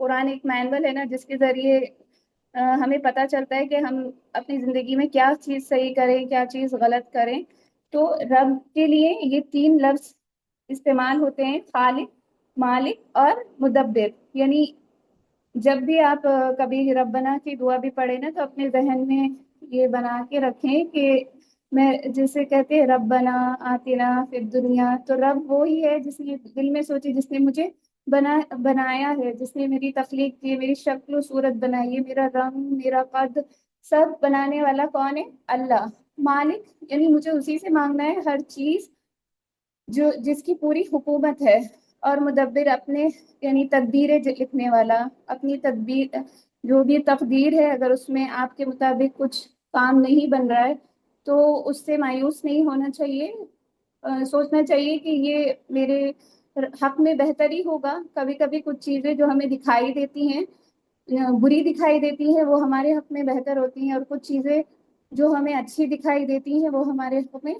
قرآن ایک مینول ہے نا جس کے ذریعے ہمیں پتہ چلتا ہے کہ ہم اپنی زندگی میں کیا چیز صحیح کریں کیا چیز غلط کریں. تو رب کے لیے یہ تین لفظ استعمال ہوتے ہیں: خالق، مالک اور مدبر. یعنی جب بھی آپ کبھی ربنا کی دعا بھی پڑھیں نا تو اپنے ذہن میں یہ بنا کے رکھیں کہ میں جسے کہتے ہیں ربنا آتنا فی الدنیا، تو رب وہی ہے جس نے دل میں سوچی، جس نے مجھے بنایا ہے، جس نے میری تخلیق کی، میری شکل و صورت بنائی ہے، میرا رنگ، میرا قد، سب بنانے والا کون ہے؟ اللہ. مالک یعنی مجھے اسی سے مانگنا ہے ہر چیز، جو جس کی پوری حکومت ہے. اور مدبر اپنے یعنی تدبیریں لکھنے والا، اپنی تدبیر جو بھی تقدیر ہے اگر اس میں آپ کے مطابق کچھ کام نہیں بن رہا ہے تو اس سے مایوس نہیں ہونا چاہیے. سوچنا چاہیے کہ یہ میرے حق میں بہتر ہی ہوگا. کبھی کبھی کچھ چیزیں جو ہمیں دکھائی دیتی ہیں بری دکھائی دیتی ہیں وہ ہمارے حق میں بہتر ہوتی ہیں، اور کچھ چیزیں جو ہمیں اچھی دکھائی دیتی ہیں وہ ہمارے حق میں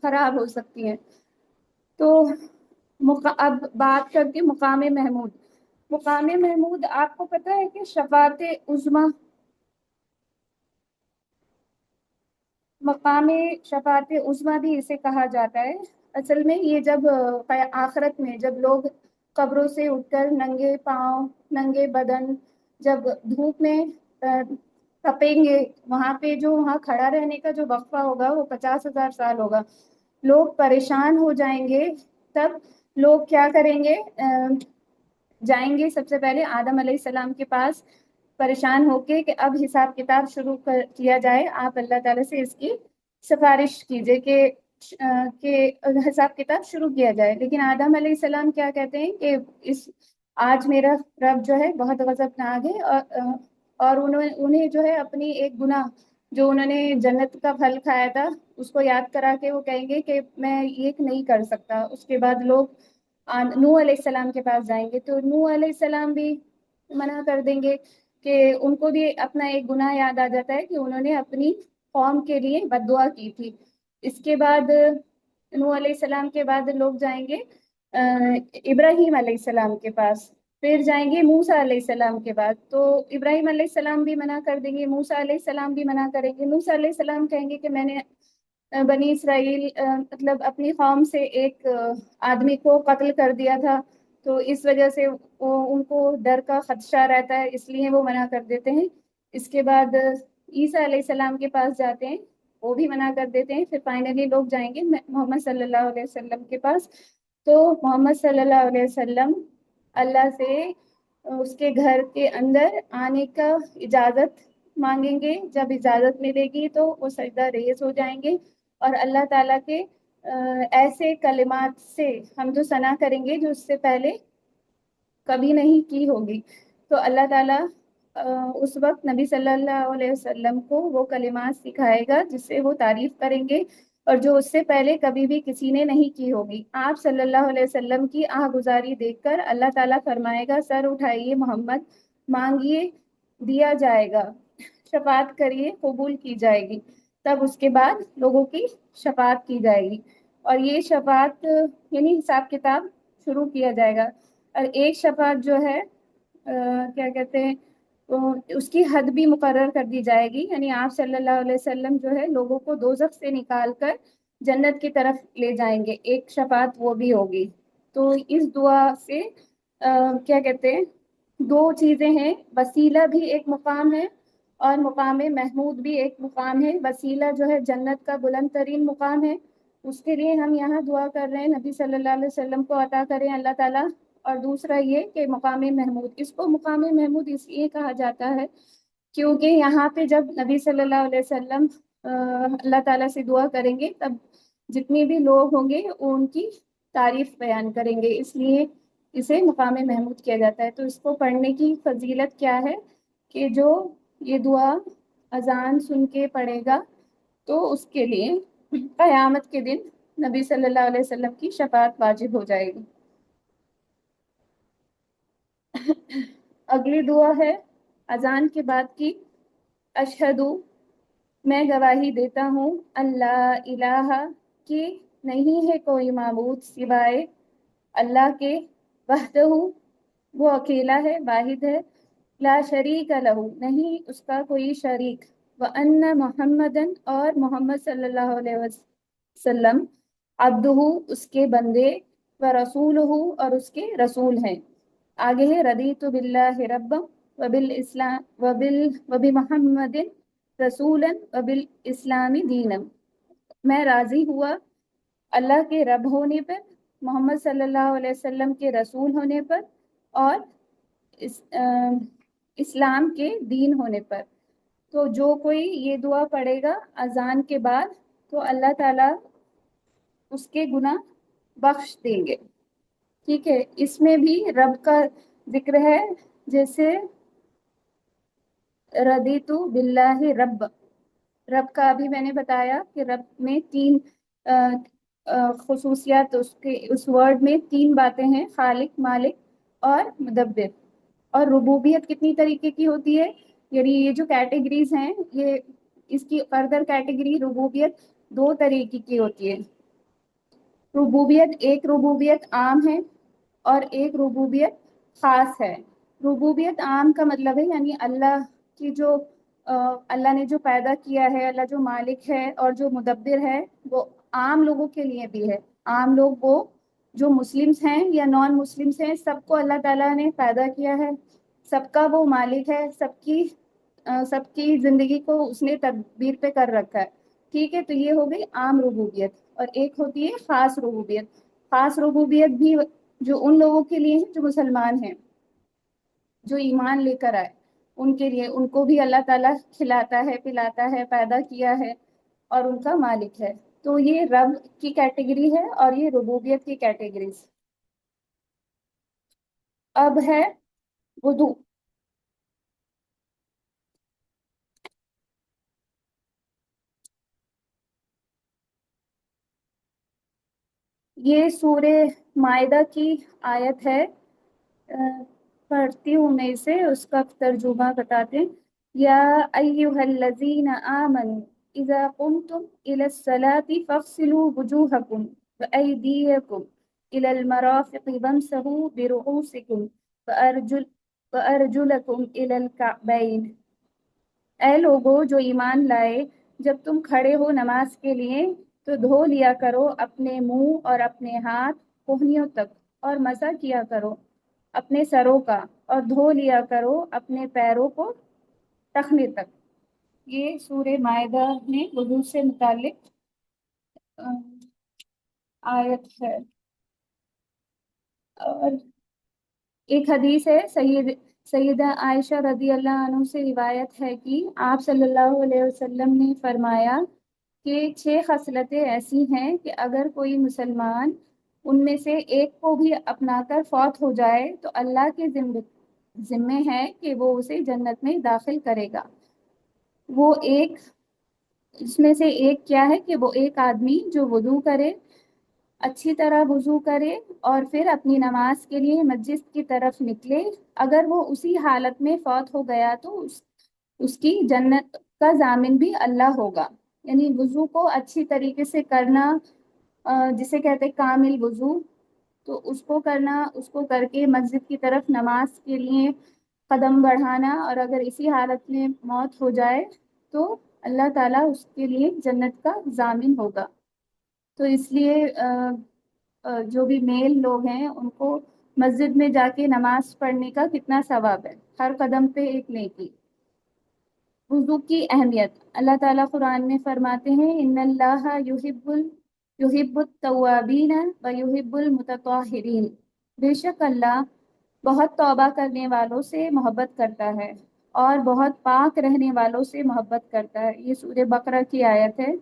خراب ہو سکتی ہیں. تو اب بات کرتے مقام محمود. مقام محمود آپ کو پتہ ہے کہ شفاعت عظمی، مقام شفاعت عظمی بھی اسے کہا جاتا ہے. اصل میں یہ جب آخرت میں جب لوگ قبروں سے اٹھ کر ننگے پاؤں ننگے بدن جب دھوپ میں تپیں گے، وہاں پہ جو وہاں کھڑا رہنے کا جو وقفہ ہوگا وہ 50,000 سال ہوگا. لوگ پریشان ہو جائیں گے. تب لوگ کیا کریں گے؟ جائیں گے سب سے پہلے آدم علیہ السلام کے پاس پریشان ہو کے کہ اب حساب کتاب شروع کیا جائے، آپ اللہ تعالیٰ سے اس کی سفارش کیجئے کہ حساب کتاب شروع کیا جائے. لیکن آدم علیہ السلام کیا کہتے ہیں کہ آج میرا رب جو ہے بہت غضبناک ہے، اور انہیں جو ہے اپنی ایک گناہ جو انہوں نے جنت کا پھل کھایا تھا اس کو یاد کرا کے وہ کہیں گے کہ میں یہ نہیں کر سکتا. اس کے بعد لوگ نوح علیہ السلام کے پاس جائیں گے تو نوح علیہ السلام بھی منع کر دیں گے کہ ان کو بھی اپنا ایک گناہ یاد آ جاتا ہے کہ انہوں نے اپنی قوم کے لیے بد دعا کی تھی. اس کے بعد نوح علیہ السلام کے بعد لوگ جائیں گے ابراہیم علیہ السلام کے پاس، پھر جائیں گے موسیٰ علیہ السلام کے بعد. تو ابراہیم علیہ السلام بھی منع کر دیں گے، موسیٰ علیہ السلام بھی منع کریں گے. موسیٰ علیہ السلام کہیں گے کہ میں نے بنی اسرائیل مطلب اپنی قوم سے ایک آدمی کو قتل کر دیا تھا، تو اس وجہ سے ان کو ڈر کا خدشہ رہتا ہے، اس لیے وہ منع کر دیتے ہیں. اس کے بعد عیسیٰ علیہ السلام کے پاس جاتے ہیں، وہ بھی منع کر دیتے ہیں. پھر فائنلی لوگ جائیں گے محمد صلی اللہ علیہ وسلم کے پاس. تو محمد صلی اللہ علیہ وسلم اللہ سے اس کے گھر کے اندر آنے کا اجازت مانگیں گے. جب اجازت ملے گی تو وہ سجدہ ریز ہو جائیں گے اور اللہ تعالیٰ کے ایسے کلمات سے حمد و ثنا کریں گے جو اس سے پہلے کبھی نہیں کی ہوگی. تو اللہ تعالیٰ اس وقت نبی صلی اللہ علیہ وسلم کو وہ کلمات سکھائے گا جس سے وہ تعریف کریں گے اور جو اس سے پہلے کبھی بھی کسی نے نہیں کی ہوگی. آپ صلی اللہ علیہ وسلم کی آہگزاری دیکھ کر اللہ تعالیٰ فرمائے گا سر اٹھائیے محمد، مانگیے دیا جائے گا، شفاعت کریے قبول کی جائے گی. تب اس کے بعد لوگوں کی شفاعت کی جائے گی اور یہ شفاعت یعنی حساب کتاب شروع کیا جائے گا. اور ایک شفاعت جو ہے کیا کہتے ہیں اس کی حد بھی مقرر کر دی جائے گی. یعنی آپ صلی اللہ علیہ وسلم جو ہے لوگوں کو دوزخ سے نکال کر جنت کی طرف لے جائیں گے، ایک شفاعت وہ بھی ہوگی. تو اس دعا سے کیا کہتے ہیں دو چیزیں ہیں، وسیلہ بھی ایک مقام ہے اور مقام محمود بھی ایک مقام ہے. وسیلہ جو ہے جنت کا بلند ترین مقام ہے، اس کے لیے ہم یہاں دعا کر رہے ہیں نبی صلی اللہ علیہ وسلم کو عطا کریں اللہ تعالیٰ. اور دوسرا یہ کہ مقام محمود، اس کو مقام محمود اس لیے کہا جاتا ہے کیونکہ یہاں پہ جب نبی صلی اللہ علیہ وسلم اللہ تعالیٰ سے دعا کریں گے تب جتنے بھی لوگ ہوں گے وہ ان کی تعریف بیان کریں گے، اس لیے اسے مقام محمود کیا جاتا ہے. تو اس کو پڑھنے کی فضیلت کیا ہے کہ جو یہ دعا اذان سن کے پڑھے گا تو اس کے لیے قیامت کے دن نبی صلی اللہ علیہ وسلم کی شفاعت واجب ہو جائے گی. اگلی دعا ہے اذان کے بعد کی، اشہدو میں گواہی دیتا ہوں اللہ الہ کہ نہیں ہے کوئی معبود سوائے اللہ کے، وحدہ وہ اکیلا ہے، واحد ہے، لا شریک لہو، نہیں اس کا کوئی شریک، وَأَنَّ مُحَمَّدًا، اور محمد صلی اللہ علیہ وسلم، عبدہ اس کے بندے، ورسولہ اور اس کے رسول ہیں۔ آگے ہے رضیت باللہ ربا وبالاسلام وبمحمد رسولا وبالاسلام دینا، میں راضی ہوا اللہ کے رب ہونے پر، محمد صلی اللہ علیہ وسلم کے رسول ہونے پر، اور اس اسلام کے دین ہونے پر۔ تو جو کوئی یہ دعا پڑھے گا اذان کے بعد تو اللہ تعالیٰ اس کے گناہ بخش دیں گے۔ ٹھیک ہے، اس میں بھی رب کا ذکر ہے، جیسے رضیت باللہ رب، رب کا ابھی میں نے بتایا کہ رب میں تین خصوصیات، اس ورڈ میں تین باتیں ہیں، خالق، مالک اور مدبر۔ اور ربوبیت کتنی طریقے کی ہوتی ہے، یعنی یہ جو کیٹیگریز ہیں، یہ اس کی فردر کیٹیگری ربوبیت دو طریقے کی ہوتی ہے۔ ربوبیت، ایک ربوبیت عام ہے اور ایک ربوبیت خاص ہے۔ ربوبیت عام کا مطلب ہے یعنی اللہ کی جو اللہ نے جو پیدا کیا ہے، اللہ جو مالک ہے اور جو مدبر ہے، وہ عام لوگوں کے لیے بھی ہے۔ عام لوگ وہ جو مسلمس ہیں یا نان مسلمس ہیں، سب کو اللہ تعالیٰ نے پیدا کیا ہے، سب کا وہ مالک ہے، سب کی زندگی کو اس نے تدبیر پہ کر رکھا ہے۔ ٹھیک ہے، تو یہ ہو گئی عام ربوبیت، اور ایک ہوتی ہے خاص ربوبیت۔ خاص ربوبیت بھی جو ان لوگوں کے لیے ہے جو مسلمان ہیں، جو ایمان لے کر آئے، ان کے لیے، ان کو بھی اللہ تعالیٰ کھلاتا ہے، پلاتا ہے، پیدا کیا ہے اور ان کا مالک ہے۔ تو یہ رب کی کیٹیگری ہے اور یہ ربوبیت کی کیٹیگریز۔ اب ہے وضو۔ یہ سورہ مائدہ کی آیت ہے، پڑھتی ہوں میں اسے، اس کا ترجمہ بتاتے ہیں۔ یا ایھا الذین آمنوا اذا قمتم الى الصلاة فاغسلوا وجوہکم وایدیکم الى المرافق وامسحوا برؤوسکم وارجلکم الى الکعبین۔ اے لوگو جو ایمان لائے، جب تم کھڑے ہو نماز کے لیے تو دھو لیا کرو اپنے منہ اور اپنے ہاتھ کہنیوں تک، اور مسح کیا کرو اپنے سروں کا، اور دھو لیا کرو اپنے پیروں کو ٹخنے تک۔ یہ سورہ مائدہ میں وضو سے متعلق آیت ہے۔ اور ایک حدیث ہے، سیدہ عائشہ رضی اللہ عنہ سے روایت ہے کہ آپ صلی اللہ علیہ وسلم نے فرمایا کہ 6 خصلتیں ایسی ہیں کہ اگر کوئی مسلمان ان میں سے ایک کو بھی اپنا کر فوت ہو جائے تو اللہ کے ذمے ہے کہ وہ اسے جنت میں داخل کرے گا۔ وہ ایک، اس میں سے ایک کیا ہے کہ وہ ایک آدمی جو وضو کرے، اچھی طرح وضو کرے اور پھر اپنی نماز کے لیے مسجد کی طرف نکلے، اگر وہ اسی حالت میں فوت ہو گیا تو اس کی جنت کا ضامن بھی اللہ ہوگا۔ یعنی وضو کو اچھی طریقے سے کرنا، جسے کہتے ہیں کامل وضو، تو اس کو کرنا، اس کو کر کے مسجد کی طرف نماز کے لیے قدم بڑھانا، اور اگر اسی حالت میں موت ہو جائے تو اللہ تعالیٰ اس کے لیے جنت کا ضامن ہوگا۔ تو اس لیے جو بھی میل لوگ ہیں ان کو مسجد میں جا کے نماز پڑھنے کا کتنا ثواب ہے، ہر قدم پہ ایک نیکی۔ وضو کی اہمیت، اللہ تعالیٰ قرآن میں فرماتے ہیں ان اللہ یحب التوابین و یحب المتطہرین، بے شک اللہ بہت توبہ کرنے والوں سے محبت کرتا ہے اور بہت پاک رہنے والوں سے محبت کرتا ہے۔ یہ سورہ بقرہ کی آیت ہے۔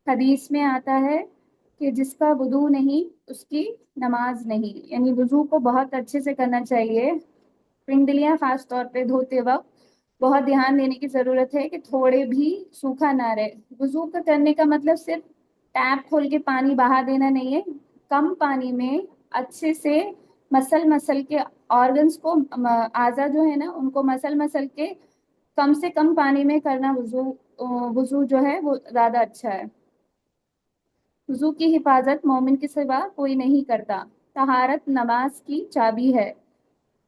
حدیث میں آتا ہے کہ جس کا وضو نہیں اس کی نماز نہیں، یعنی وضو کو بہت اچھے سے کرنا چاہیے۔ پنڈلیاں خاص طور پہ دھوتے وقت بہت دھیان دینے کی ضرورت ہے کہ تھوڑے بھی سوکھا نہ رہے۔ وضو کا کرنے کا مطلب صرف ٹیپ کھول کے پانی بہا دینا نہیں ہے، کم پانی میں اچھے سے مسل کے آرگنس کو، اعضاء جو ہے نا ان کو مسل کے کم سے کم پانی میں کرنا وضو جو ہے وہ زیادہ اچھا ہے۔ وضو کی حفاظت مومن کے سوا کوئی نہیں کرتا۔ طہارت نماز کی چابی ہے۔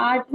8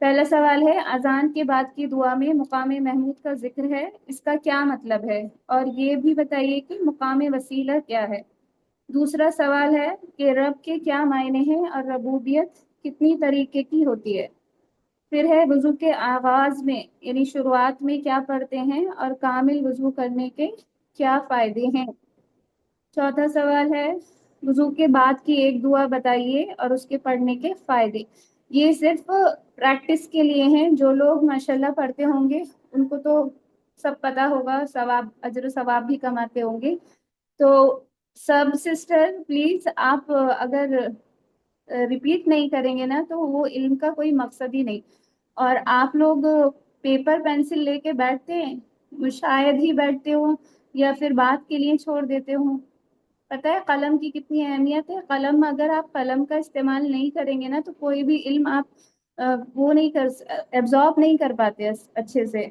پہلا سوال ہے اذان کے بعد کی دعا میں مقام محمود کا ذکر ہے، اس کا کیا مطلب ہے؟ اور یہ بھی بتائیے کہ مقام وسیلہ کیا ہے۔ دوسرا سوال ہے کہ رب کے کیا معنی ہیں اور ربوبیت کتنی طریقے کی ہوتی ہے۔ پھر ہے وضو کے آغاز میں یعنی شروعات میں کیا پڑھتے ہیں اور کامل وضو کرنے کے کیا فائدے ہیں۔ چوتھا سوال ہے وضو کے بعد کی ایک دعا بتائیے اور اس کے پڑھنے کے فائدے۔ یہ صرف پریکٹس کے لیے ہیں، جو لوگ ماشاءاللہ پڑھتے ہوں گے ان کو تو سب پتہ ہوگا، ثواب اجر و ثواب بھی کماتے ہوں گے۔ تو سب سسٹر پلیز آپ اگر ریپیٹ نہیں کریں گے نا تو وہ علم کا کوئی مقصد ہی نہیں۔ اور آپ لوگ پیپر پینسل لے کے بیٹھتے ہیں، شاید ہی بیٹھتے ہوں یا پھر بات کے لیے چھوڑ دیتے ہوں۔ پتہ ہے قلم کی کتنی اہمیت ہے؟ قلم اگر آپ قلم کا استعمال نہیں کریں گے نا تو کوئی بھی علم آپ وہ نہیں کر ایبزارب نہیں کر پاتے اچھے سے۔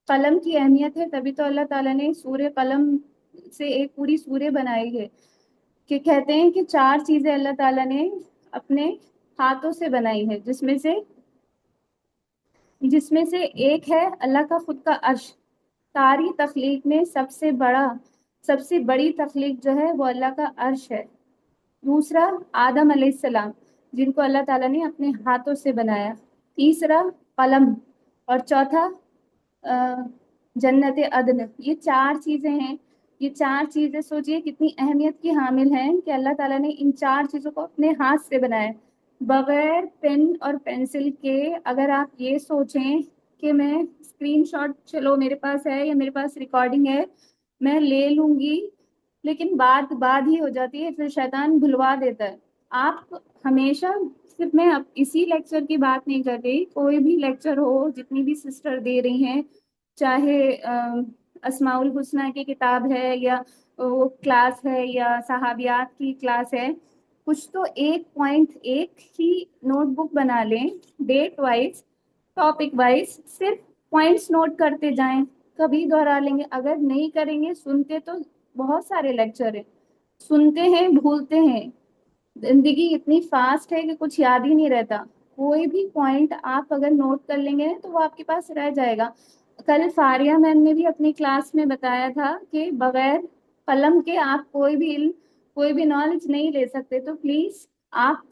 قلم کی اہمیت ہے، تبھی تو اللہ تعالیٰ نے سورہ قلم سے ایک پوری سورہ بنائی ہے، کہ کہتے ہیں کہ چار چیزیں اللہ تعالیٰ نے اپنے ہاتھوں سے بنائی ہے، جس میں سے ایک ہے اللہ کا خود کا عرش۔ ساری تخلیق میں سب سے بڑی تخلیق جو ہے وہ اللہ کا عرش ہے۔ دوسرا آدم علیہ السلام، جن کو اللہ تعالیٰ نے اپنے ہاتھوں سے بنایا۔ تیسرا قلم، اور چوتھا جنت عدن۔ یہ چار چیزیں ہیں، یہ چار چیزیں سوچئے کتنی اہمیت کی حامل ہیں کہ اللہ تعالیٰ نے ان چار چیزوں کو اپنے ہاتھ سے بنایا بغیر پین اور پینسل کے۔ اگر آپ یہ سوچیں کہ میں اسکرین شاٹ چلو میرے پاس ہے یا میرے پاس ریکارڈنگ ہے میں لے لوں گی، لیکن بات بعد ہی ہو جاتی ہے، پھر شیطان بھلوا دیتا ہے۔ آپ ہمیشہ، صرف میں اب اسی لیکچر کی بات نہیں کر رہی، کوئی بھی لیکچر ہو جتنی بھی سسٹر دے رہی ہیں، چاہے اسماء الحسنہ کی کتاب ہے یا وہ کلاس ہے یا صحابیات کی کلاس ہے، کچھ تو ایک پوائنٹ ایک ہی نوٹ بک بنا لیں، ڈیٹ وائز ٹاپک وائز، صرف پوائنٹس نوٹ کرتے جائیں، کبھی دوہرا لیں گے۔ اگر نہیں کریں گے، سنتے تو بہت سارے لیکچر ہیں، سنتے ہیں بھولتے ہیں، زندگی اتنی فاسٹ ہے کہ کچھ یاد ہی نہیں رہتا۔ کوئی بھی پوائنٹ آپ اگر نوٹ کر لیں گے تو وہ آپ کے پاس رہ جائے گا۔ کل فاریہ میم نے بھی اپنی کلاس میں بتایا تھا کہ بغیر قلم کے آپ کوئی بھی علم، کوئی بھی نالج نہیں لے سکتے، تو پلیز آپ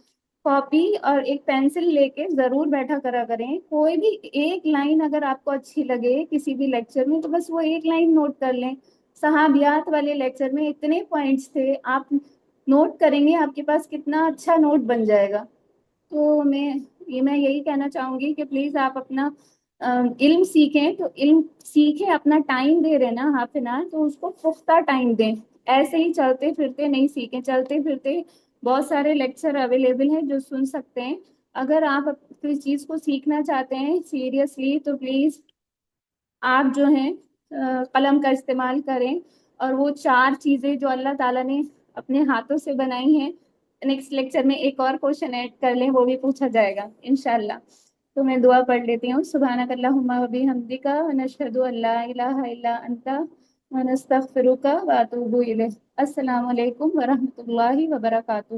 کاپی اور ایک پینسل لے کے ضرور بیٹھا کرا کریں۔ کوئی بھی ایک لائن اگر آپ کو اچھی لگے کسی بھی لیکچر میں تو بس وہ ایک لائن نوٹ کر لیں۔ صحابیات والے لیکچر میں اتنے پوائنٹس تھے، آپ نوٹ کریں گے آپ کے پاس کتنا اچھا نوٹ بن جائے گا۔ تو میں یہی کہنا چاہوں گی کہ پلیز آپ اپنا علم سیکھیں، تو علم سیکھیں، اپنا ٹائم دے رہے نا ہاف این آور، تو اس کو پختہ ٹائم دیں۔ ایسے ہی چلتے پھرتے نہیں سیکھیں، چلتے پھرتے بہت سارے لیکچر اویلیبل ہیں جو سن سکتے ہیں۔ اگر آپ کسی چیز کو سیکھنا چاہتے ہیں سیریسلی تو پلیز آپ جو ہیں قلم کا استعمال کریں، اور وہ چار چیزیں جو اللہ تعالیٰ نے اپنے ہاتھوں سے بنائی ہیں، نیکسٹ لیکچر میں ایک اور کوشچن ایڈ کر لیں، وہ بھی پوچھا جائے گا انشاءاللہ۔ تو میں دعا پڑھ لیتی ہوں۔ سبحانک اللہم و بحمدک ونشہد ان لا الہ الا انت ونستغفرک واتوب الیک۔ السلام علیکم ورحمۃ اللہ وبرکاتہ۔